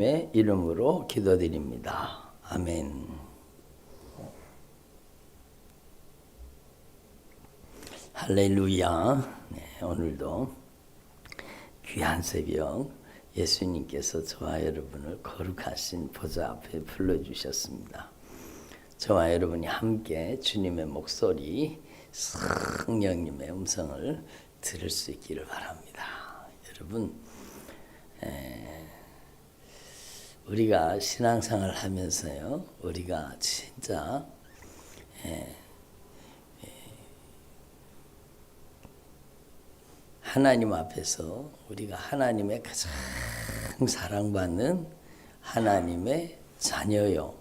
의 이름으로 기도드립니다. 아멘. 할렐루야. 네, 오늘도 귀한 새벽 예수님께서 저와 여러분을 거룩하신 보좌 앞에 불러주셨습니다. 저와 여러분이 함께 주님의 목소리, 성령님의 음성을 들을 수 있기를 바랍니다. 여러분, 우리가 신앙생활을 하면서요, 우리가 진짜 하나님 앞에서 우리가 하나님의 가장 사랑받는 하나님의 자녀요,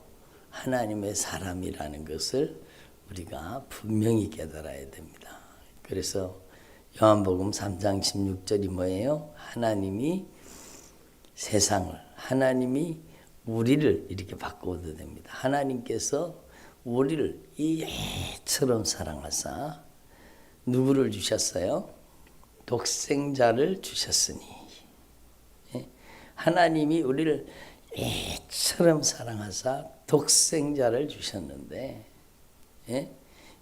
하나님의 사람이라는 것을 우리가 분명히 깨달아야 됩니다. 그래서 요한복음 3장 16절이 뭐예요? 하나님이 세상을, 하나님이 우리를 이렇게 바꾸어도 됩니다. 하나님께서 우리를 이 애처럼 사랑하사 누구를 주셨어요? 독생자를 주셨으니. 하나님이 우리를 애처럼 사랑하사 독생자를 주셨는데,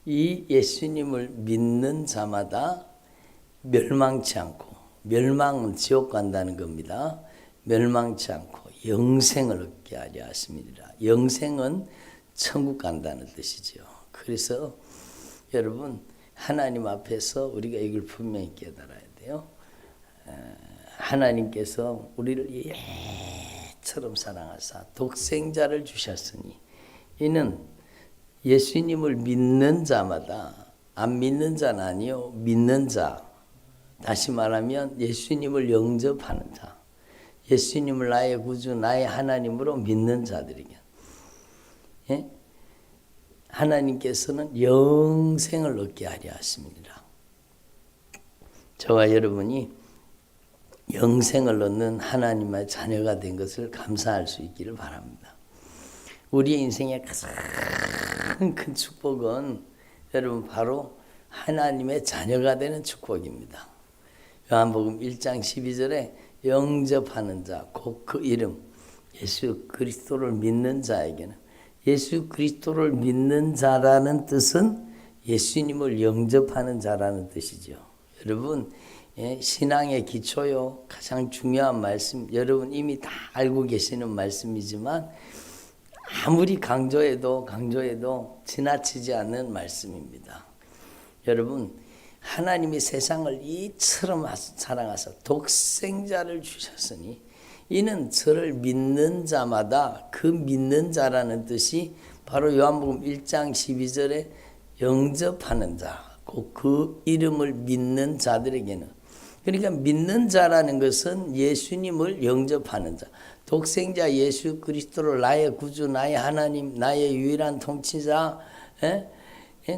이 예수님을 믿는 자마다 멸망치 않고, 멸망은 지옥 간다는 겁니다. 멸망치 않고 영생을 얻게 하려 하심이니라. 영생은 천국 간다는 뜻이죠. 그래서 여러분, 하나님 앞에서 우리가 이걸 분명히 깨달아야 돼요. 하나님께서 우리를 예처럼 사랑하사 독생자를 주셨으니, 이는 예수님을 믿는 자마다, 안 믿는 자는 아니요, 믿는 자, 다시 말하면 예수님을 영접하는 자, 예수님을 나의 구주, 나의 하나님으로 믿는 자들에게 하나님께서는 영생을 얻게 하려 하십니다. 저와 여러분이 영생을 얻는 하나님의 자녀가 된 것을 감사할 수 있기를 바랍니다. 우리의 인생의 가장 큰 축복은 여러분 바로 하나님의 자녀가 되는 축복입니다. 요한복음 1장 12절에 영접하는 자, 곧 그 이름 예수 그리스도를 믿는 자에게는, 예수 그리스도를 믿는 자라는 뜻은 예수님을 영접하는 자라는 뜻이죠. 여러분, 신앙의 기초요, 가장 중요한 말씀, 여러분 이미 다 알고 계시는 말씀이지만 아무리 강조해도 지나치지 않는 말씀입니다. 여러분, 하나님이 세상을 이처럼 사랑하사 독생자를 주셨으니, 이는 저를 믿는 자마다, 그 믿는 자라는 뜻이 바로 요한복음 1장 12절에 영접하는 자, 곧 그 이름을 믿는 자들에게는, 그러니까 믿는 자라는 것은 예수님을 영접하는 자, 독생자 예수 그리스도를 나의 구주, 나의 하나님, 나의 유일한 통치자,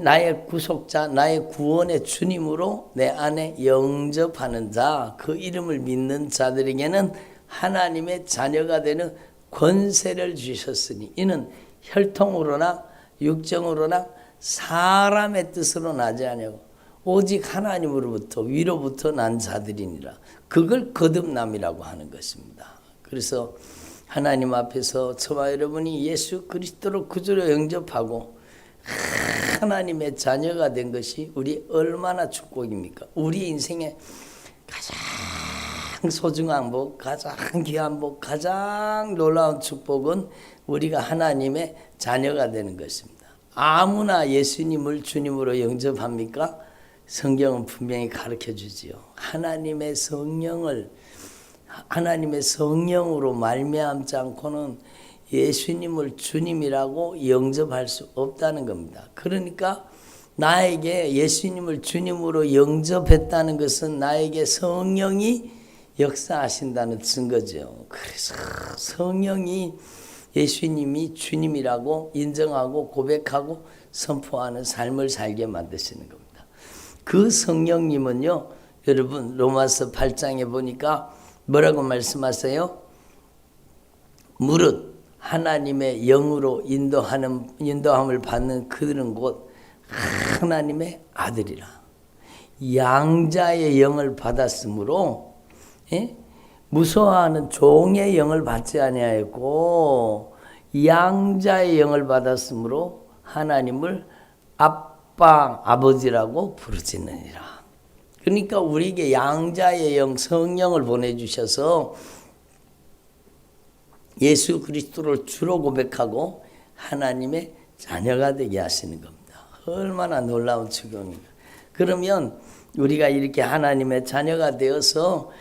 나의 구속자, 나의 구원의 주님으로 내 안에 영접하는 자, 그 이름을 믿는 자들에게는 하나님의 자녀가 되는 권세를 주셨으니, 이는 혈통으로나 육정으로나 사람의 뜻으로 나지 아니하고 오직 하나님으로부터 위로부터 난 자들이니라. 그걸 거듭남이라고 하는 것입니다. 그래서 하나님 앞에서 저와 여러분이 예수 그리스도를 구주로 영접하고 하나님의 자녀가 된 것이 우리 얼마나 축복입니까? 우리 인생의 가장 소중한 복, 가장 귀한 복, 가장 놀라운 축복은 우리가 하나님의 자녀가 되는 것입니다. 아무나 예수님을 주님으로 영접합니까? 성경은 분명히 가르쳐 주지요. 하나님의 성령으로 말미암지 않고는 예수님을 주님이라고 영접할 수 없다는 겁니다. 그러니까 나에게 예수님을 주님으로 영접했다는 것은 나에게 성령이 역사하신다는 증거죠. 그래서 성령이 예수님이 주님이라고 인정하고 고백하고 선포하는 삶을 살게 만드시는 겁니다. 그 성령님은요, 여러분 로마서 8장에 보니까 뭐라고 말씀하세요? 무릇 하나님의 영으로 인도함을 받는 그들은 곧 하나님의 아들이라. 양자의 영을 받았으므로 무서워하는 종의 영을 받지 아니하였고 양자의 영을 받았으므로 하나님을 아빠, 아버지라고 부르짖느니라. 그러니까 우리에게 양자의 영, 성령을 보내주셔서 예수 그리스도를 주로 고백하고 하나님의 자녀가 되게 하시는 겁니다. 얼마나 놀라운 축복입니까? 그러면 우리가 이렇게 하나님의 자녀가 되어서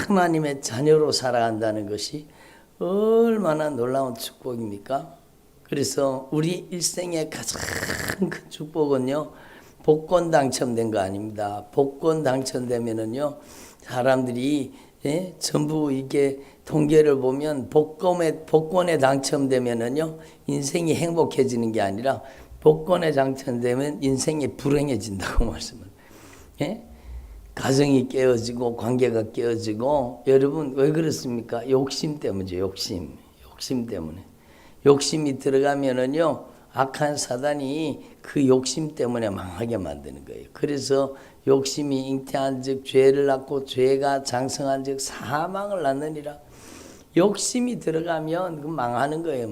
하나님의 자녀로 살아간다는 것이 얼마나 놀라운 축복입니까? 그래서 우리 일생의 가장 큰 축복은요, 복권 당첨된 거 아닙니다. 복권 당첨되면은요, 사람들이 전부 이게 통계를 보면 복권에 당첨되면은요, 인생이 행복해지는 게 아니라 복권에 당첨되면 인생이 불행해진다고 말씀을. 가정이 깨어지고 관계가 깨어지고. 여러분 왜 그렇습니까? 욕심 때문이죠. 욕심 때문에. 욕심이 들어가면은요, 악한 사단이 그 욕심 때문에 망하게 만드는 거예요. 그래서 욕심이 잉태한 즉 죄를 낳고 죄가 장성한 즉 사망을 낳느니라. 욕심이 들어가면 그 망하는 거예요.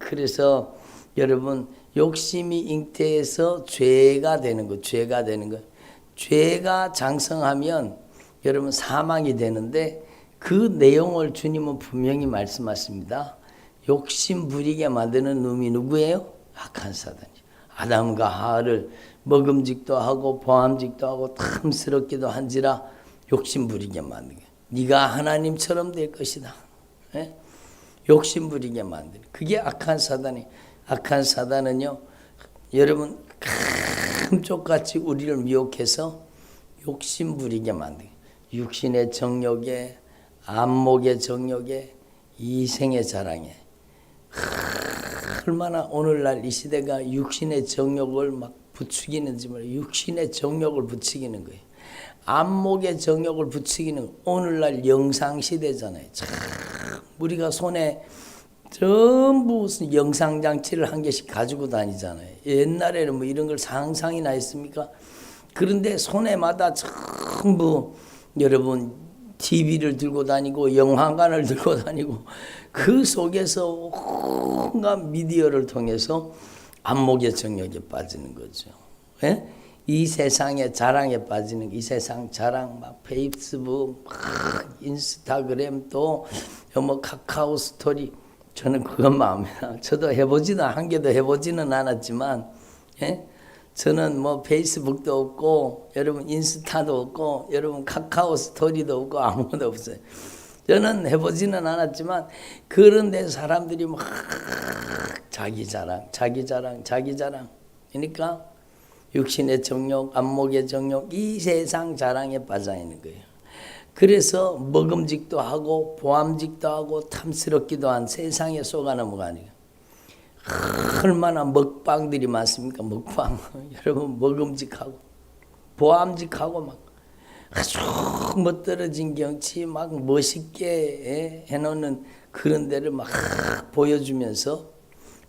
그래서 여러분 욕심이 잉태해서 죄가 되는 거. 죄가 장성하면 여러분 사망이 되는데, 그 내용을 주님은 분명히 말씀하십니다. 욕심 부리게 만드는 놈이 누구예요? 악한 사단이죠. 아담과 하와를 먹음직도 하고 보암직도 하고 탐스럽기도 한지라 욕심 부리게 만드는 거예요. 네가 하나님처럼 될 것이다. 욕심 부리게 만드는, 그게 악한 사단이. 악한 사단은요, 여러분 감쪽같이 우리를 미혹해서 욕심 부리게 만드는, 육신의 정욕에, 안목의 정욕에, 이생의 자랑에. 얼마나 오늘날 이 시대가 육신의 정욕을 막 부추기는지 몰라요. 육신의 정욕을 부추기는 거예요. 안목의 정욕을 부추기는, 오늘날 영상 시대잖아요. 참 우리가 손에 전부 영상장치를 한 개씩 가지고 다니잖아요. 옛날에는 뭐 이런 걸 상상이나 했습니까? 그런데 손에마다 전부 여러분 TV를 들고 다니고 영화관을 들고 다니고, 그 속에서 온갖 미디어를 통해서 안목의 정욕에 빠지는 거죠. 이 세상의 자랑에 빠지는, 이 세상 자랑, 막 페이스북, 막 인스타그램, 또 뭐 카카오 스토리. 저는 그건 마음에 나. 저도 한 개도 해보지는 않았지만, 저는 뭐 페이스북도 없고, 여러분 인스타도 없고, 여러분 카카오 스토리도 없고, 아무것도 없어요. 저는 해보지는 않았지만, 그런데 사람들이 막 자기 자랑. 그러니까 육신의 정욕, 안목의 정욕, 이 세상 자랑에 빠져 있는 거예요. 그래서 먹음직도 하고 보암직도 하고 탐스럽기도 한 세상에 속아 넘어가니까. 얼마나 먹방들이 많습니까? 먹방. 여러분 먹음직하고 보암직하고 막 아주 멋들어진 경치 막 멋있게 해놓는 그런 데를 막 보여주면서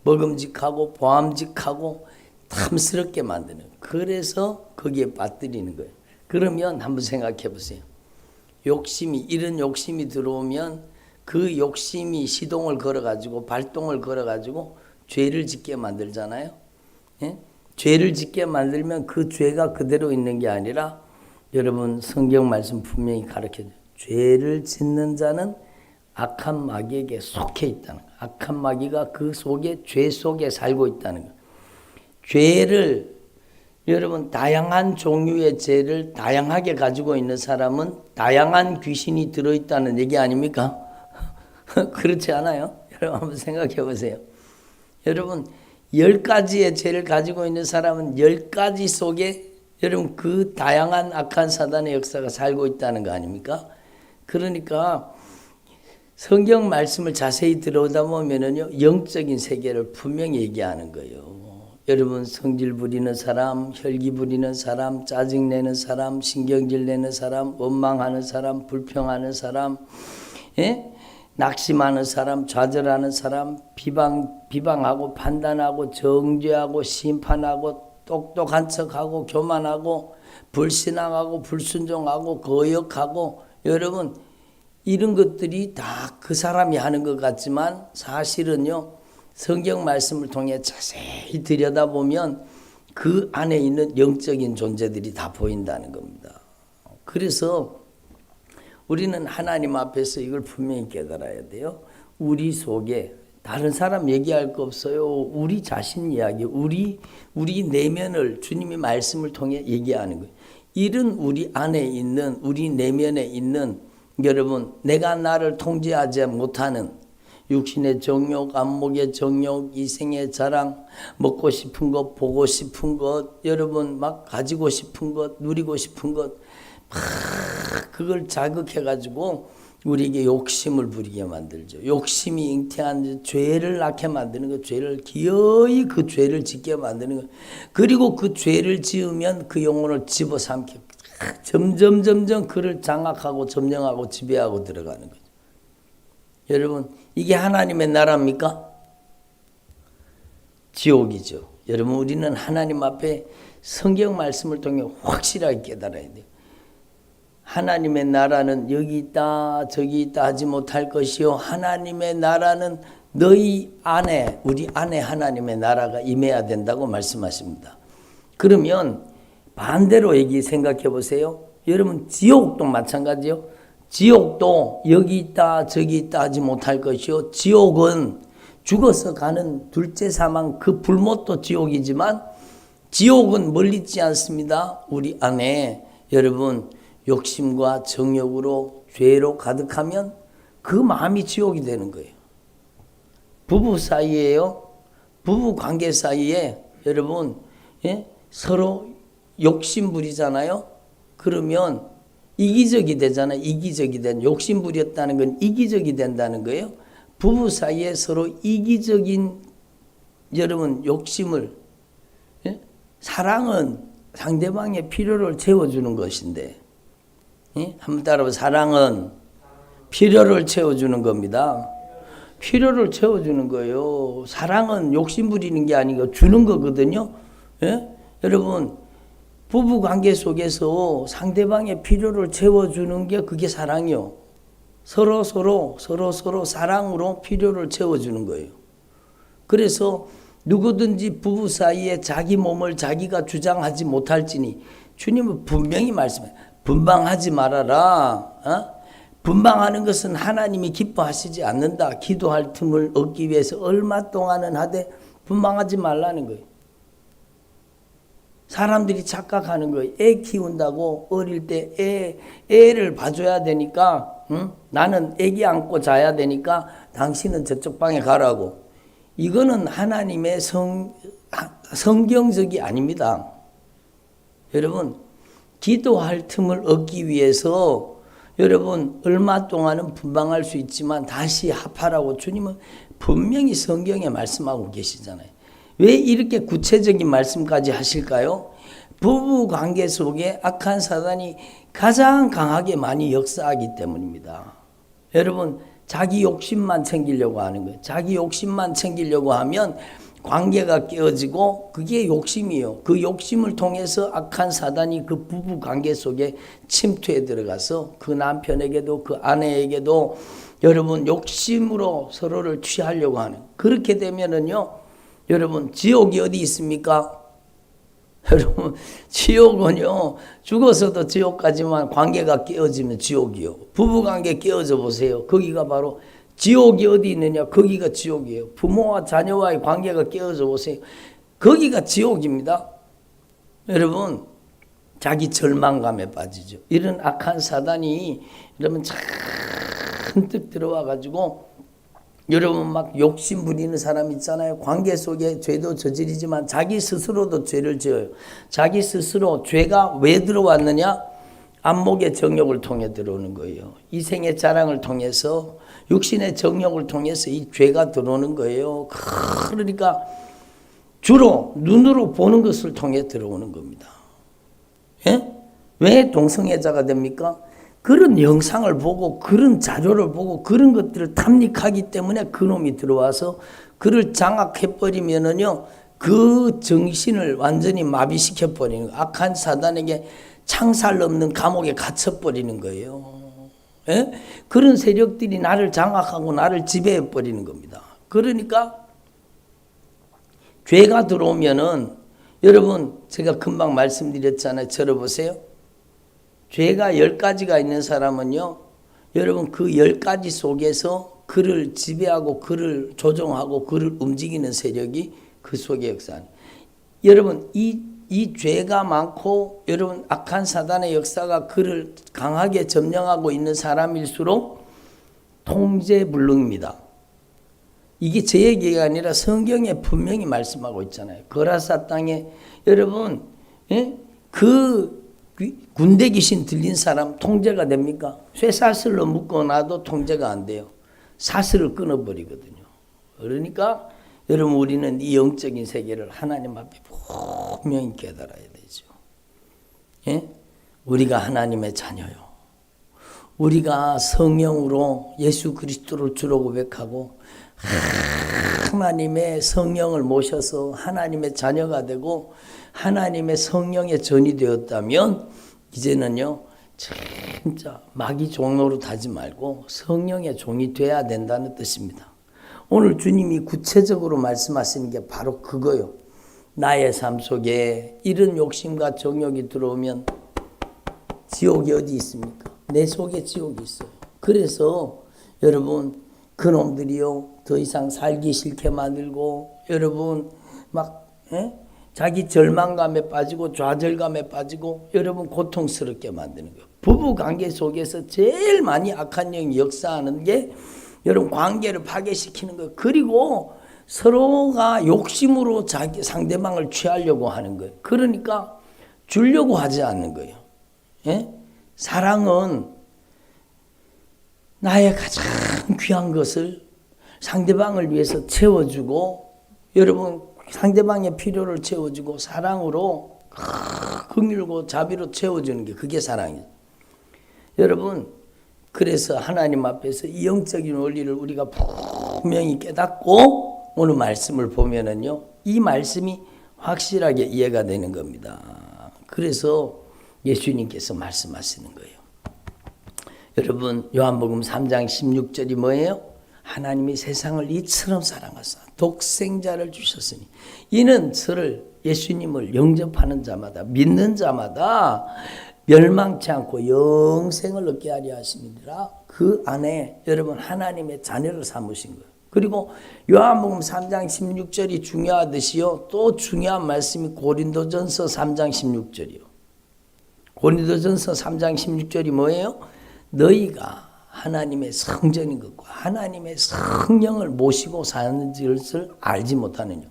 먹음직하고 보암직하고 탐스럽게 만드는. 그래서 거기에 빠뜨리는 거예요. 그러면 한번 생각해 보세요. 이런 욕심이 들어오면 그 욕심이 시동을 걸어가지고, 발동을 걸어가지고 죄를 짓게 만들잖아요. 죄를 짓게 만들면 그 죄가 그대로 있는 게 아니라, 여러분 성경 말씀 분명히 가르쳐줘요. 죄를 짓는 자는 악한 마귀에게 속해 있다는 거예요. 악한 마귀가 그 속에, 죄 속에 살고 있다는 거예요. 죄를, 여러분 다양한 종류의 죄를 다양하게 가지고 있는 사람은 다양한 귀신이 들어있다는 얘기 아닙니까? 그렇지 않아요? 여러분 한번 생각해 보세요. 여러분 10가지의 죄를 가지고 있는 사람은 10가지 속에 여러분 그 다양한 악한 사단의 역사가 살고 있다는 거 아닙니까? 그러니까 성경 말씀을 자세히 들어오다 보면은요, 영적인 세계를 분명히 얘기하는 거예요. 여러분 성질 부리는 사람, 혈기 부리는 사람, 짜증내는 사람, 신경질 내는 사람, 원망하는 사람, 불평하는 사람, 낙심하는 사람, 좌절하는 사람, 비방하고 판단하고 정죄하고 심판하고 똑똑한 척하고 교만하고 불신앙하고 불순종하고 거역하고 여러분 이런 것들이 다 그 사람이 하는 것 같지만 사실은요 성경 말씀을 통해 자세히 들여다보면 그 안에 있는 영적인 존재들이 다 보인다는 겁니다. 그래서 우리는 하나님 앞에서 이걸 분명히 깨달아야 돼요. 우리 속에 다른 사람 얘기할 거 없어요. 우리 자신 이야기, 우리 내면을 주님이 말씀을 통해 얘기하는 거예요. 이런 우리 안에 있는, 우리 내면에 있는 여러분, 내가 나를 통제하지 못하는 육신의 정욕, 안목의 정욕, 이생의 자랑, 먹고 싶은 것, 보고 싶은 것, 여러분 막 가지고 싶은 것, 누리고 싶은 것, 막 그걸 자극해가지고 우리에게 욕심을 부리게 만들죠. 욕심이 잉태한 죄를 낳게 만드는 거, 죄를 기어이 그 죄를 짓게 만드는 거. 그리고 그 죄를 지으면 그 영혼을 집어삼켜 점점 그를 장악하고 점령하고 지배하고 들어가는 거죠. 여러분 이게 하나님의 나라입니까? 지옥이죠. 여러분 우리는 하나님 앞에 성경 말씀을 통해 확실하게 깨달아야 돼요. 하나님의 나라는 여기 있다 저기 있다 하지 못할 것이요 하나님의 나라는 너희 안에 우리 안에 하나님의 나라가 임해야 된다고 말씀하십니다. 그러면 반대로 얘기 생각해 보세요. 여러분 지옥도 마찬가지요. 지옥도 여기 있다 저기 있다 하지 못할 것이요 지옥은 죽어서 가는 둘째 사망 그 불못도 지옥이지만 지옥은 멀리 있지 않습니다. 우리 안에 여러분 욕심과 정욕으로 죄로 가득하면 그 마음이 지옥이 되는 거예요. 부부 사이에요. 부부 관계 사이에 여러분 서로 욕심 부리잖아요. 그러면 이기적이 되잖아요. 이기적이 된 욕심 부렸다는 건 이기적이 된다는 거예요. 부부 사이에 서로 이기적인 여러분 욕심을 사랑은 상대방의 필요를 채워주는 것인데 한번 따라봐. 사랑은 필요를 채워주는 겁니다. 필요를 채워주는 거예요. 사랑은 욕심 부리는 게 아니고 주는 거거든요. 여러분 부부관계 속에서 상대방의 필요를 채워주는 게 그게 사랑이요. 서로 사랑으로 필요를 채워주는 거예요. 그래서 누구든지 부부 사이에 자기 몸을 자기가 주장하지 못할지니 주님은 분명히 말씀해요. 분방하지 말아라. 분방하는 것은 하나님이 기뻐하시지 않는다. 기도할 틈을 얻기 위해서 얼마 동안은 하되 분방하지 말라는 거예요. 사람들이 착각하는 거예요. 애 키운다고 어릴 때 애를 봐줘야 되니까 나는 애기 안고 자야 되니까 당신은 저쪽 방에 가라고. 이거는 하나님의 성경적이 아닙니다. 여러분 기도할 틈을 얻기 위해서 여러분 얼마 동안은 분방할 수 있지만 다시 합하라고 주님은 분명히 성경에 말씀하고 계시잖아요. 왜 이렇게 구체적인 말씀까지 하실까요? 부부 관계 속에 악한 사단이 가장 강하게 많이 역사하기 때문입니다. 여러분 자기 욕심만 챙기려고 하는 거예요. 자기 욕심만 챙기려고 하면 관계가 깨어지고 그게 욕심이에요. 그 욕심을 통해서 악한 사단이 그 부부 관계 속에 침투해 들어가서 그 남편에게도 그 아내에게도 여러분 욕심으로 서로를 취하려고 하는. 그렇게 되면은요 여러분 지옥이 어디 있습니까? 여러분 지옥은요 죽어서도 지옥 가지만 관계가 깨어지면 지옥이요. 부부관계 깨어져 보세요. 거기가 바로 지옥이 어디 있느냐? 거기가 지옥이에요. 부모와 자녀와의 관계가 깨어져 보세요. 거기가 지옥입니다. 여러분 자기 절망감에 빠지죠. 이런 악한 사단이 여러분 잔뜩 들어와 가지고 여러분 막 욕심 부리는 사람 있잖아요. 관계 속에 죄도 저지르지만 자기 스스로도 죄를 지어요. 자기 스스로 죄가 왜 들어왔느냐? 안목의 정욕을 통해 들어오는 거예요. 이생의 자랑을 통해서 육신의 정욕을 통해서 이 죄가 들어오는 거예요. 그러니까 주로 눈으로 보는 것을 통해 들어오는 겁니다. 왜 동성애자가 됩니까? 그런 영상을 보고 그런 자료를 보고 그런 것들을 탐닉하기 때문에 그놈이 들어와서 그를 장악해버리면은요 그 정신을 완전히 마비시켜버리는 거예요. 악한 사단에게 창살 없는 감옥에 갇혀버리는 거예요. 예? 그런 세력들이 나를 장악하고 나를 지배해 버리는 겁니다. 그러니까 죄가 들어오면은 여러분 제가 금방 말씀드렸잖아요. 들어보세요. 죄가 10가지가 있는 사람은요. 여러분 그 10가지 속에서 그를 지배하고 그를 조종하고 그를 움직이는 세력이 그 속에 역사하는. 여러분 이 죄가 많고 여러분 악한 사단의 역사가 그를 강하게 점령하고 있는 사람일수록 통제불능입니다. 이게 제 얘기가 아니라 성경에 분명히 말씀하고 있잖아요. 거라사 땅에 여러분 그 군대 귀신 들린 사람 통제가 됩니까? 쇠사슬로 묶어놔도 통제가 안 돼요. 사슬을 끊어버리거든요. 그러니까 여러분 우리는 이 영적인 세계를 하나님 앞에 분명히 깨달아야 되죠. 예? 우리가 하나님의 자녀요. 우리가 성령으로 예수 그리스도를 주로 고백하고 하나님의 성령을 모셔서 하나님의 자녀가 되고 하나님의 성령의 전이 되었다면 이제는요 진짜 마귀 종로로 타지 말고 성령의 종이 돼야 된다는 뜻입니다. 오늘 주님이 구체적으로 말씀하시는 게 바로 그거요. 나의 삶 속에 이런 욕심과 정욕이 들어오면 지옥이 어디 있습니까? 내 속에 지옥이 있어요. 그래서 여러분 그놈들이요 더 이상 살기 싫게 만들고 여러분 막 자기 절망감에 빠지고 좌절감에 빠지고 여러분 고통스럽게 만드는 거예요. 부부관계 속에서 제일 많이 악한 영이 역사하는 게 여러분 관계를 파괴시키는 거예요. 그리고 서로가 욕심으로 자기 상대방을 취하려고 하는 거예요. 그러니까 주려고 하지 않는 거예요. 예? 사랑은 나의 가장 귀한 것을 상대방을 위해서 채워주고 여러분 상대방의 필요를 채워주고 사랑으로 긍휼고 자비로 채워주는 게 그게 사랑이에요. 여러분 그래서 하나님 앞에서 이 영적인 원리를 우리가 분명히 깨닫고 오늘 말씀을 보면은요 이 말씀이 확실하게 이해가 되는 겁니다. 그래서 예수님께서 말씀하시는 거예요. 여러분 요한복음 3장 16절이 뭐예요? 하나님이 세상을 이처럼 사랑하사 독생자를 주셨으니 이는 저를 예수님을 영접하는 자마다 믿는 자마다 멸망치 않고 영생을 얻게 하려 하심이니라. 그 안에 여러분 하나님의 자녀를 삼으신 거예요. 그리고 요한복음 3장 16절이 중요하듯이요 또 중요한 말씀이 고린도전서 3장 16절이요. 고린도전서 3장 16절이 뭐예요? 너희가 하나님의 성전인 것과 하나님의 성령을 모시고 사는 것을 알지 못하느냐.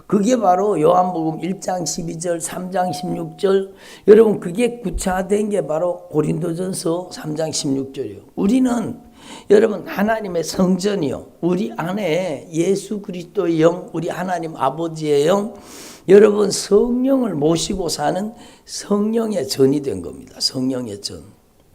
그게 바로 요한복음 1장 12절 3장 16절 여러분 그게 구체화된 게 바로 고린도전서 3장 16절이에요. 우리는 여러분 하나님의 성전이요. 우리 안에 예수 그리스도의 영 우리 하나님 아버지의 영 여러분 성령을 모시고 사는 성령의 전이 된 겁니다. 성령의 전.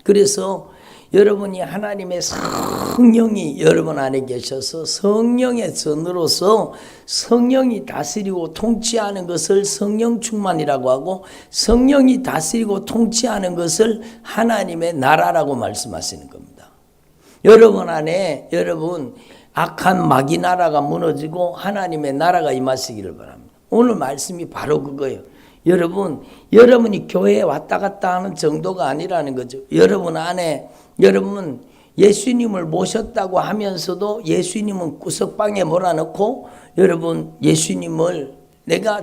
그래서 여러분이 하나님의 성령이 여러분 안에 계셔서 성령의 전으로서 성령이 다스리고 통치하는 것을 성령 충만이라고 하고 성령이 다스리고 통치하는 것을 하나님의 나라라고 말씀하시는 겁니다. 여러분 안에 여러분 악한 마귀 나라가 무너지고 하나님의 나라가 임하시기를 바랍니다. 오늘 말씀이 바로 그거예요. 여러분이 교회에 왔다 갔다 하는 정도가 아니라는 거죠. 여러분 안에 여러분 예수님을 모셨다고 하면서도 예수님은 구석방에 몰아넣고 여러분 예수님을 내가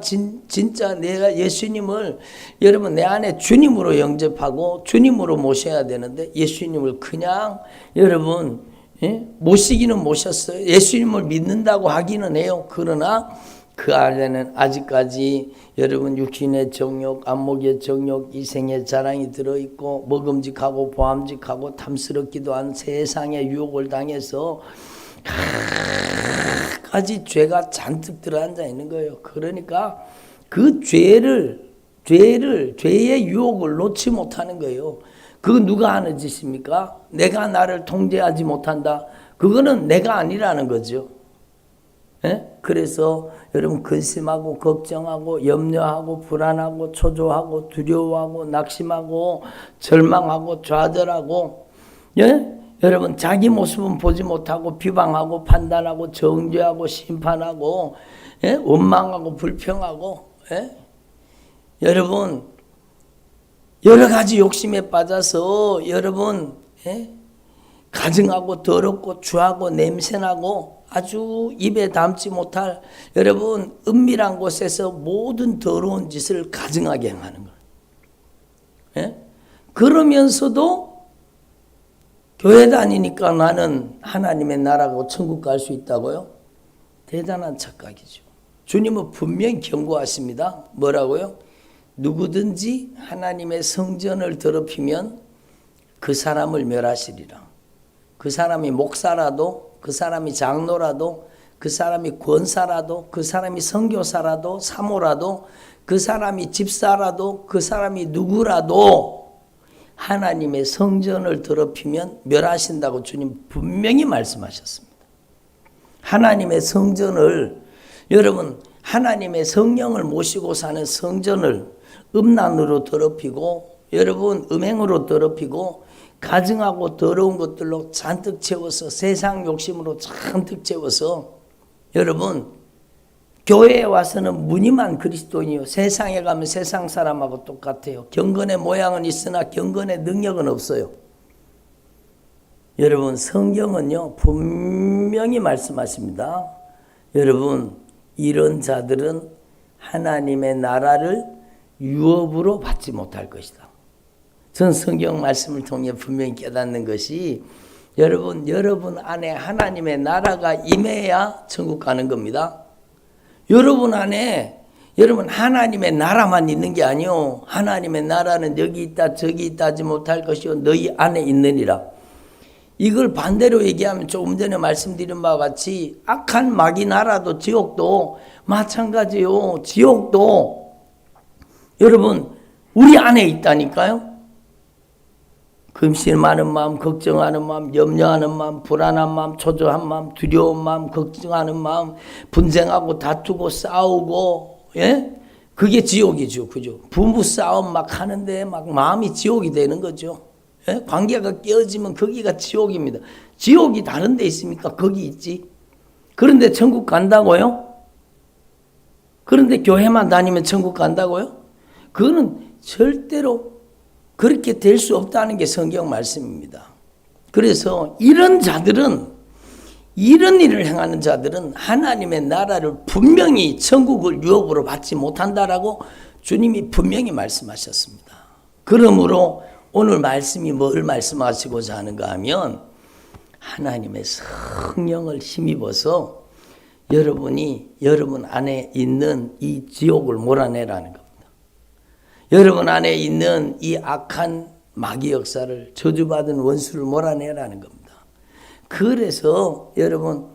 예수님을 여러분 내 안에 주님으로 영접하고 주님으로 모셔야 되는데 예수님을 그냥 여러분 모시기는 모셨어요. 예수님을 믿는다고 하기는 해요. 그러나 그 안에는 아직까지 여러분 육신의 정욕, 안목의 정욕, 이생의 자랑이 들어있고 먹음직하고 보암직하고 탐스럽기도 한 세상의 유혹을 당해서 가지 죄가 잔뜩 들어앉아 있는 거예요. 그러니까 그 죄의 유혹을 놓지 못하는 거예요. 그거 누가 하는 짓입니까? 내가 나를 통제하지 못한다. 그거는 내가 아니라는 거죠. 그래서 여러분 근심하고 걱정하고 염려하고 불안하고 초조하고 두려워하고 낙심하고 절망하고 좌절하고 여러분 자기 모습은 보지 못하고 비방하고 판단하고 정죄하고 심판하고 원망하고 불평하고 여러분 여러 가지 욕심에 빠져서 여러분 가증하고 더럽고 추하고 냄새나고 아주 입에 담지 못할 여러분 은밀한 곳에서 모든 더러운 짓을 가증하게 행하는 거예요. 그러면서도 교회 다니니까 나는 하나님의 나라고 천국 갈 수 있다고요? 대단한 착각이죠. 주님은 분명히 경고하십니다. 뭐라고요? 누구든지 하나님의 성전을 더럽히면 그 사람을 멸하시리라. 그 사람이 목사라도, 그 사람이 장로라도, 그 사람이 권사라도, 그 사람이 선교사라도, 사모라도, 그 사람이 집사라도, 그 사람이 누구라도 하나님의 성전을 더럽히면 멸하신다고 주님 분명히 말씀하셨습니다. 하나님의 성전을, 여러분 하나님의 성령을 모시고 사는 성전을 음란으로 더럽히고 여러분 음행으로 더럽히고 가증하고 더러운 것들로 잔뜩 채워서 세상 욕심으로 잔뜩 채워서 여러분 교회에 와서는 무늬만 그리스도인이요 세상에 가면 세상 사람하고 똑같아요. 경건의 모양은 있으나 경건의 능력은 없어요. 여러분 성경은요 분명히 말씀하십니다. 여러분 이런 자들은 하나님의 나라를 유업으로 받지 못할 것이다. 전 성경 말씀을 통해 분명히 깨닫는 것이 여러분 안에 하나님의 나라가 임해야 천국 가는 겁니다. 여러분 안에 여러분 하나님의 나라만 있는 게 아니요. 하나님의 나라는 여기 있다 저기 있다 하지 못할 것이요 너희 안에 있느니라. 이걸 반대로 얘기하면 조금 전에 말씀드린 바와 같이 악한 마귀 나라도 지옥도 마찬가지요. 지옥도 여러분 우리 안에 있다니까요. 금실많은 마음, 걱정하는 마음, 염려하는 마음, 불안한 마음, 초조한 마음, 두려운 마음, 걱정하는 마음, 분쟁하고 다투고 싸우고, 그게 지옥이죠, 그죠? 부부 싸움 막 하는데 막 마음이 지옥이 되는 거죠. 관계가 깨어지면 거기가 지옥입니다. 지옥이 다른 데 있습니까? 거기 있지. 그런데 천국 간다고요? 그런데 교회만 다니면 천국 간다고요? 그거는 절대로 그렇게 될 수 없다는 게 성경 말씀입니다. 그래서 이런 자들은 이런 일을 행하는 자들은 하나님의 나라를 분명히 천국을 유업으로 받지 못한다라고 주님이 분명히 말씀하셨습니다. 그러므로 오늘 말씀이 뭘 말씀하시고자 하는가 하면 하나님의 성령을 힘입어서 여러분 안에 있는 이 지옥을 몰아내라는 겁니다. 여러분 안에 있는 이 악한 마귀 역사를 저주받은 원수를 몰아내라는 겁니다. 그래서 여러분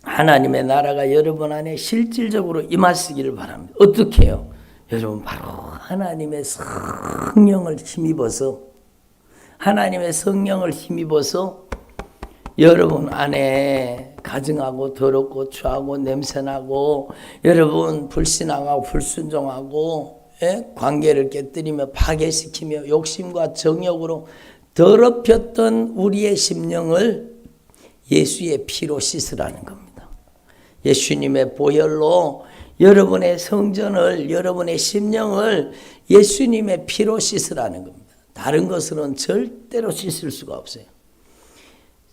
하나님의 나라가 여러분 안에 실질적으로 임하시기를 바랍니다. 어떻게 해요? 여러분 바로 하나님의 성령을 힘입어서 여러분 안에 가증하고 더럽고 추하고 냄새나고 여러분 불신앙하고 불순종하고 관계를 깨뜨리며 파괴시키며 욕심과 정욕으로 더럽혔던 우리의 심령을 예수의 피로 씻으라는 겁니다. 예수님의 보혈로 여러분의 성전을 여러분의 심령을 예수님의 피로 씻으라는 겁니다. 다른 것으로는 절대로 씻을 수가 없어요.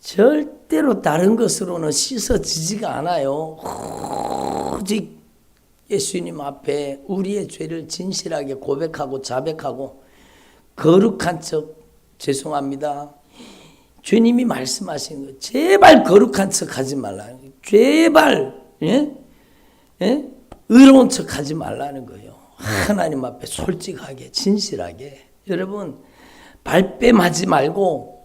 절대로 다른 것으로는 씻어지지가 않아요. 오직 예수님 앞에 우리의 죄를 진실하게 고백하고 자백하고 거룩한 척 죄송합니다. 주님이 말씀하신 거 제발 거룩한 척 하지 말라. 제발 의로운 척 하지 말라는 거예요. 하나님 앞에 솔직하게 진실하게 여러분 발뺌하지 말고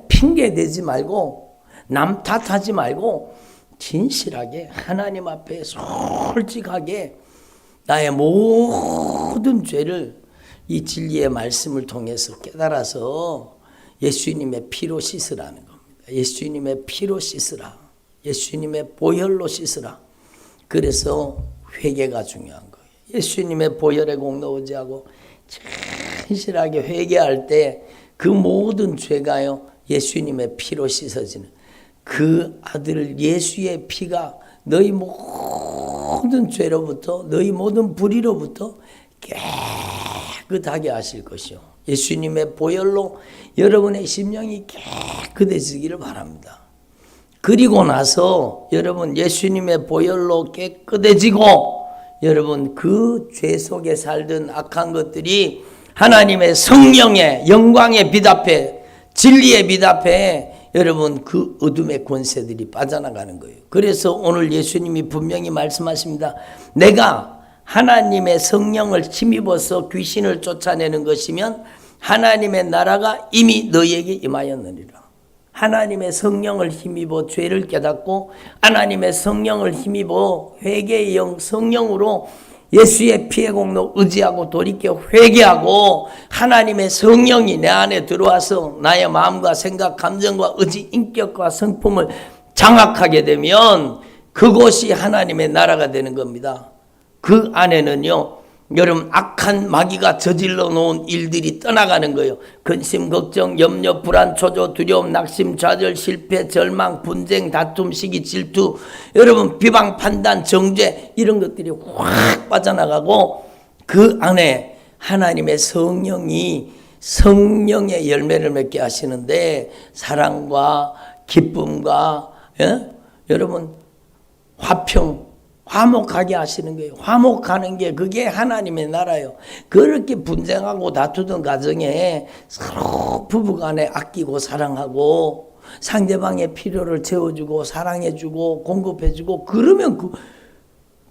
핑계대지 말고 남 탓하지 말고 진실하게 하나님 앞에 솔직하게 나의 모든 죄를 이 진리의 말씀을 통해서 깨달아서 예수님의 피로 씻으라는 겁니다. 예수님의 피로 씻으라. 예수님의 보혈로 씻으라. 그래서 회개가 중요한 거예요. 예수님의 보혈의 공로 의지하고 진실하게 회개할 때 그 모든 죄가요 예수님의 피로 씻어지는 그 아들 예수의 피가 너희 모든 죄로부터 너희 모든 불의로부터 깨끗하게 하실 것이요. 예수님의 보혈로 여러분의 심령이 깨끗해지기를 바랍니다. 그리고 나서 여러분 예수님의 보혈로 깨끗해지고 여러분 그 죄 속에 살던 악한 것들이 하나님의 성령의 영광의 빛 앞에 진리의 빛 앞에 여러분 그 어둠의 권세들이 빠져나가는 거예요. 그래서 오늘 예수님이 분명히 말씀하십니다. 내가 하나님의 성령을 힘입어서 귀신을 쫓아내는 것이면 하나님의 나라가 이미 너희에게 임하였느니라. 하나님의 성령을 힘입어 죄를 깨닫고 하나님의 성령을 힘입어 회개의 영 성령으로 예수의 피의 공로 의지하고 돌이켜 회개하고 하나님의 성령이 내 안에 들어와서 나의 마음과 생각, 감정과 의지, 인격과 성품을 장악하게 되면 그곳이 하나님의 나라가 되는 겁니다. 그 안에는요 여러분 악한 마귀가 저질러 놓은 일들이 떠나가는 거예요. 근심, 걱정, 염려, 불안, 초조, 두려움, 낙심, 좌절, 실패, 절망, 분쟁, 다툼, 시기, 질투, 여러분 비방, 판단, 정죄 이런 것들이 확 빠져나가고 그 안에 하나님의 성령이 성령의 열매를 맺게 하시는데 사랑과 기쁨과 여러분 화평 화목하게 하시는 거예요. 화목하는 게 그게 하나님의 나라예요. 그렇게 분쟁하고 다투던 가정에 서로 부부간에 아끼고 사랑하고 상대방의 필요를 채워주고 사랑해주고 공급해주고 그러면 그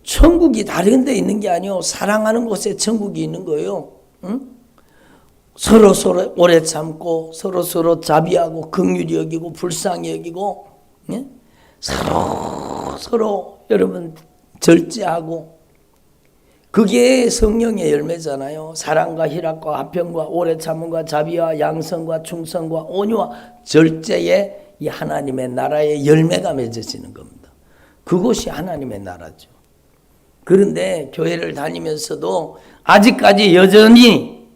천국이 다른 데 있는 게 아니요. 사랑하는 곳에 천국이 있는 거예요. 응? 서로 오래 참고 서로 자비하고 긍휼히 여기고 불쌍히 여기고 예? 서로 여러분 절제하고 그게 성령의 열매잖아요. 사랑과 희락과 화평과 오래 참음과 자비와 양성과 충성과 온유와 절제의 이 하나님의 나라의 열매가 맺어지는 겁니다. 그것이 하나님의 나라죠. 그런데 교회를 다니면서도 아직까지 여전히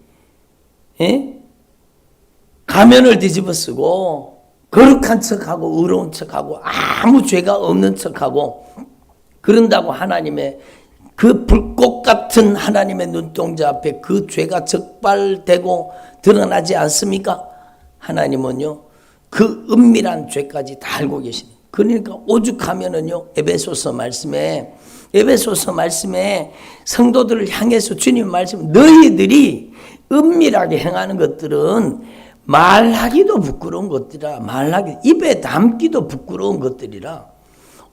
가면을 뒤집어 쓰고 거룩한 척하고 의로운 척하고 아무 죄가 없는 척하고 그런다고 하나님의 그 불꽃 같은 하나님의 눈동자 앞에 그 죄가 적발되고 드러나지 않습니까? 하나님은요 그 은밀한 죄까지 다 알고 계시네. 그러니까 오죽하면은요 에베소서 말씀에 성도들을 향해서 주님 말씀 너희들이 은밀하게 행하는 것들은 말하기도 부끄러운 것들이라 입에 담기도 부끄러운 것들이라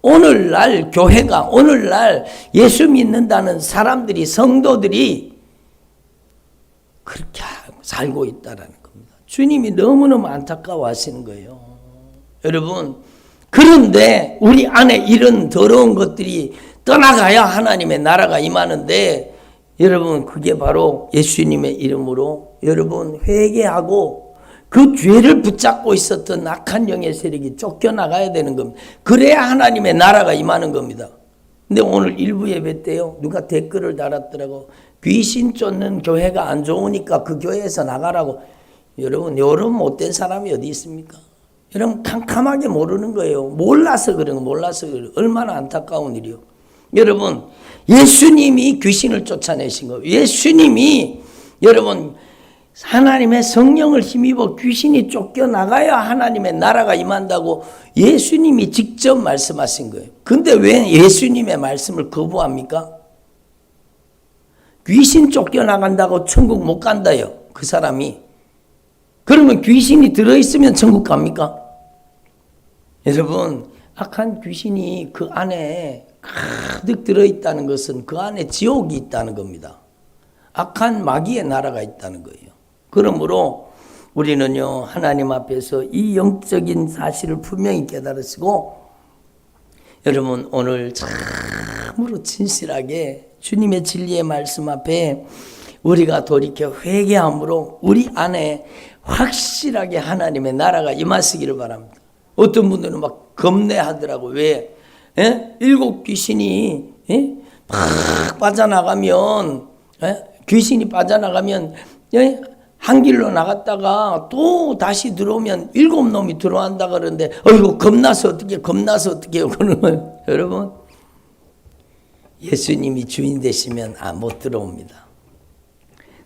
오늘날 교회가 오늘날 예수 믿는다는 사람들이 성도들이 그렇게 살고 있다라는 겁니다. 주님이 너무너무 안타까워 하시는 거예요. 여러분 그런데 우리 안에 이런 더러운 것들이 떠나가야 하나님의 나라가 임하는데 여러분 그게 바로 예수님의 이름으로 여러분 회개하고 그 죄를 붙잡고 있었던 악한 영의 세력이 쫓겨나가야 되는 겁니다. 그래야 하나님의 나라가 임하는 겁니다. 근데 오늘 일부 예배 때요 누가 댓글을 달았더라고. 귀신 쫓는 교회가 안 좋으니까 그 교회에서 나가라고. 여러분 이런 못된 사람이 어디 있습니까? 여러분 캄캄하게 모르는 거예요. 몰라서 그런 거 몰라서 그래요. 얼마나 안타까운 일이요. 여러분 예수님이 귀신을 쫓아내신 거예요. 예수님이 여러분 하나님의 성령을 힘입어 귀신이 쫓겨나가야 하나님의 나라가 임한다고 예수님이 직접 말씀하신 거예요. 근데 왜 예수님의 말씀을 거부합니까? 귀신 쫓겨나간다고 천국 못 간다요. 그 사람이. 그러면 귀신이 들어있으면 천국 갑니까? 여러분 악한 귀신이 그 안에 가득 들어있다는 것은 그 안에 지옥이 있다는 겁니다. 악한 마귀의 나라가 있다는 거예요. 그러므로 우리는요 하나님 앞에서 이 영적인 사실을 분명히 깨달으시고 여러분 오늘 참으로 진실하게 주님의 진리의 말씀 앞에 우리가 돌이켜 회개함으로 우리 안에 확실하게 하나님의 나라가 임하시기를 바랍니다. 어떤 분들은 막 겁내하더라고. 왜? 일곱 귀신이 막 빠져나가면 귀신이 빠져나가면 한 길로 나갔다가 또 다시 들어오면 7놈이 들어간다 그러는데 어이구 겁나서 어떡해요 그러는 거예요. 여러분 예수님이 주인 되시면 못 들어옵니다.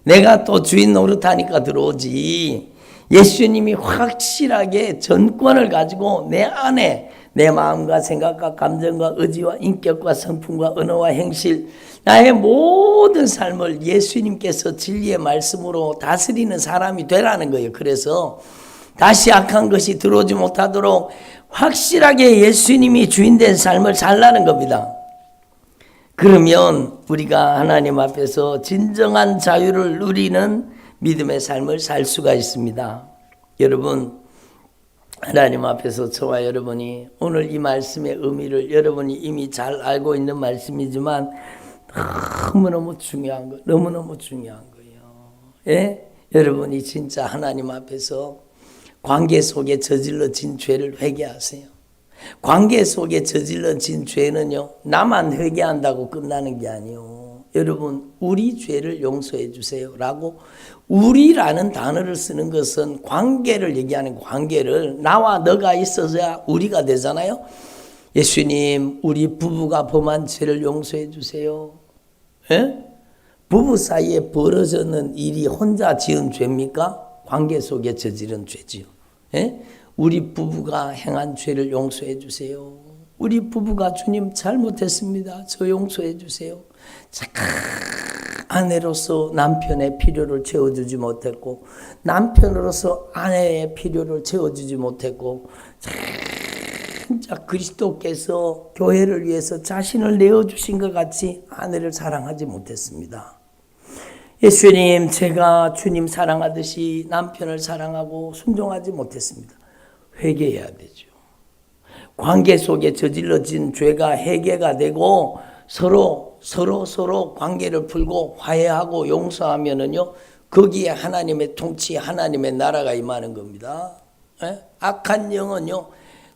내가 또 주인 노릇하니까 들어오지. 예수님이 확실하게 전권을 가지고 내 안에 내 마음과 생각과 감정과 의지와 인격과 성품과 언어와 행실 나의 모든 삶을 예수님께서 진리의 말씀으로 다스리는 사람이 되라는 거예요. 그래서 다시 악한 것이 들어오지 못하도록 확실하게 예수님이 주인된 삶을 살라는 겁니다. 그러면 우리가 하나님 앞에서 진정한 자유를 누리는 믿음의 삶을 살 수가 있습니다. 여러분 하나님 앞에서 저와 여러분이 오늘 이 말씀의 의미를 여러분이 이미 잘 알고 있는 말씀이지만 너무너무 중요한 거예요. 예? 여러분이 진짜 하나님 앞에서 관계 속에 저질러진 죄를 회개하세요. 관계 속에 저질러진 죄는요, 나만 회개한다고 끝나는 게 아니에요. 여러분, 우리 죄를 용서해 주세요 라고 우리라는 단어를 쓰는 것은 관계를 얘기하는 관계를 나와 너가 있어야 우리가 되잖아요. 예수님, 우리 부부가 범한 죄를 용서해 주세요. 예? 부부 사이에 벌어졌는 일이 혼자 지은 죄입니까? 관계 속에 저지른 죄지요. 예? 우리 부부가 행한 죄를 용서해 주세요. 우리 부부가 주님 잘못했습니다. 저 용서해 주세요. 착한 아내로서 남편의 필요를 채워주지 못했고 남편으로서 아내의 필요를 채워주지 못했고 진짜 그리스도께서 교회를 위해서 자신을 내어주신 것 같이 아내를 사랑하지 못했습니다. 예수님, 제가 주님 사랑하듯이 남편을 사랑하고 순종하지 못했습니다. 회개해야 되죠. 관계 속에 저질러진 죄가 해결가 되고 서로 관계를 풀고 화해하고 용서하면은요, 거기에 하나님의 통치, 하나님의 나라가 임하는 겁니다. 예? 악한 영은요,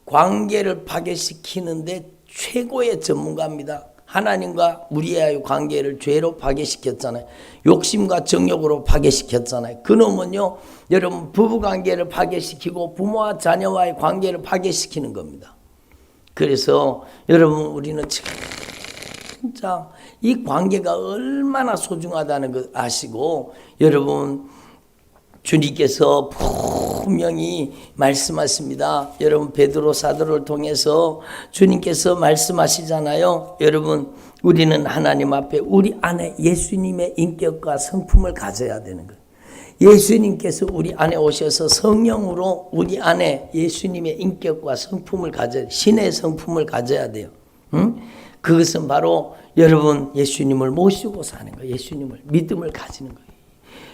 관계를 파괴시키는데 최고의 전문가입니다. 하나님과 우리의 관계를 죄로 파괴시켰잖아요. 욕심과 정욕으로 파괴시켰잖아요. 그놈은요, 여러분 부부관계를 파괴시키고 부모와 자녀와의 관계를 파괴시키는 겁니다. 그래서 여러분 우리는 진짜 이 관계가 얼마나 소중하다는 걸 아시고 여러분 주님께서 분명히 말씀하십니다. 여러분 베드로 사도를 통해서 주님께서 말씀하시잖아요. 여러분 우리는 하나님 앞에 우리 안에 예수님의 인격과 성품을 가져야 되는 거예요. 예수님께서 우리 안에 오셔서 성령으로 우리 안에 예수님의 인격과 성품을 가져야 돼요. 신의 성품을 가져야 돼요. 응? 그것은 바로 여러분 예수님을 모시고 사는 거예요. 예수님을 믿음을 가지는 거예요.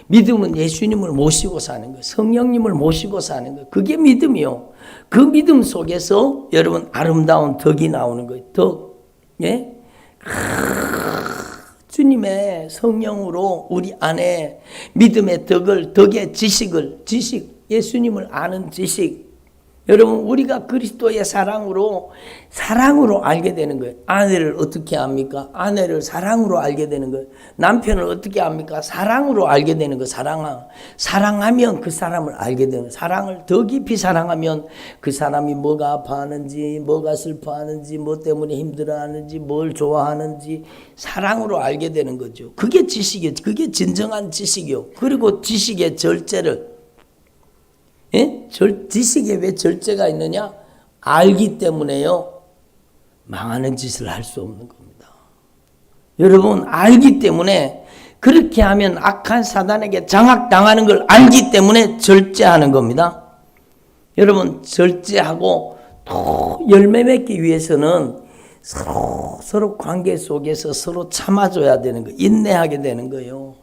믿음은 예수님을 모시고 사는 거예요. 성령님을 모시고 사는 거예요. 그게 믿음이요. 그 믿음 속에서 여러분 아름다운 덕이 나오는 거예요. 덕. 예? 주님의 성령으로 우리 안에 믿음의 덕의 지식, 예수님을 아는 지식. 여러분 우리가 그리스도의 사랑으로 알게 되는 거예요. 아내를 어떻게 압니까? 아내를 사랑으로 알게 되는 거예요. 남편을 어떻게 압니까? 사랑으로 알게 되는 거예요. 사랑하면 그 사람을 알게 되는 거예요. 사랑을 더 깊이 사랑하면 그 사람이 뭐가 아파하는지, 뭐가 슬퍼하는지, 뭐 때문에 힘들어하는지, 뭘 좋아하는지 사랑으로 알게 되는 거죠. 그게 지식이에요. 그게 진정한 지식이요. 그리고 지식의 절제를 예? 지식에 왜 절제가 있느냐? 알기 때문에요. 망하는 짓을 할 수 없는 겁니다. 여러분 알기 때문에 그렇게 하면 악한 사단에게 장악당하는 걸 알기 때문에 절제하는 겁니다. 여러분 절제하고 또 열매 맺기 위해서는 서로 관계 속에서 서로 참아줘야 되는 거예요. 인내하게 되는 거예요.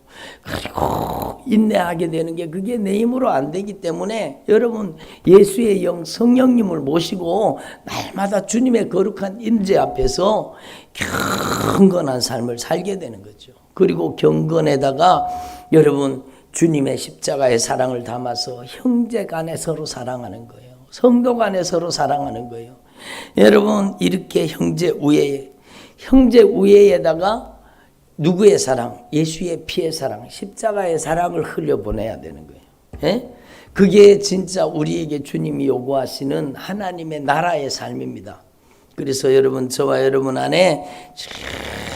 그리고 인내하게 되는 게 그게 내 힘으로 안 되기 때문에 여러분 예수의 영 성령님을 모시고 날마다 주님의 거룩한 임재 앞에서 경건한 삶을 살게 되는 거죠. 그리고 경건에다가 여러분 주님의 십자가의 사랑을 담아서 형제 간에 서로 사랑하는 거예요. 성도 간에 서로 사랑하는 거예요. 여러분 이렇게 형제 우애에다가 누구의 사랑? 예수의 피의 사랑, 십자가의 사랑을 흘려보내야 되는 거예요. 예? 그게 진짜 우리에게 주님이 요구하시는 하나님의 나라의 삶입니다. 그래서 여러분, 저와 여러분 안에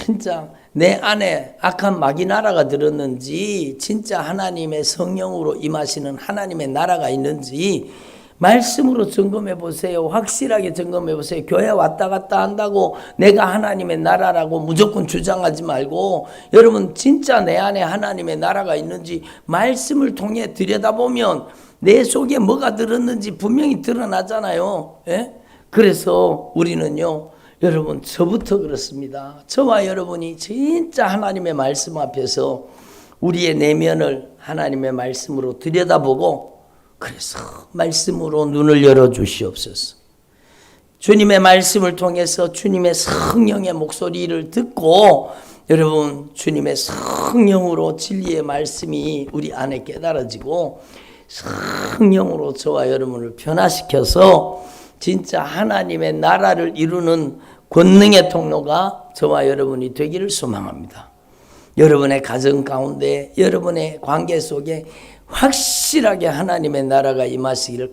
진짜 내 안에 악한 마귀 나라가 들었는지, 진짜 하나님의 성령으로 임하시는 하나님의 나라가 있는지 말씀으로 점검해 보세요. 확실하게 점검해 보세요. 교회 왔다 갔다 한다고 내가 하나님의 나라라고 무조건 주장하지 말고, 여러분 진짜 내 안에 하나님의 나라가 있는지 말씀을 통해 들여다보면 내 속에 뭐가 들었는지 분명히 드러나잖아요. 예? 그래서 우리는요, 여러분 저부터 그렇습니다. 저와 여러분이 진짜 하나님의 말씀 앞에서 우리의 내면을 하나님의 말씀으로 들여다보고, 그래서 말씀으로 눈을 열어주시옵소서. 주님의 말씀을 통해서 주님의 성령의 목소리를 듣고, 여러분 주님의 성령으로 진리의 말씀이 우리 안에 깨달아지고 성령으로 저와 여러분을 변화시켜서 진짜 하나님의 나라를 이루는 권능의 통로가 저와 여러분이 되기를 소망합니다. 여러분의 가정 가운데, 여러분의 관계 속에 확실하게 하나님의 나라가 임하시기를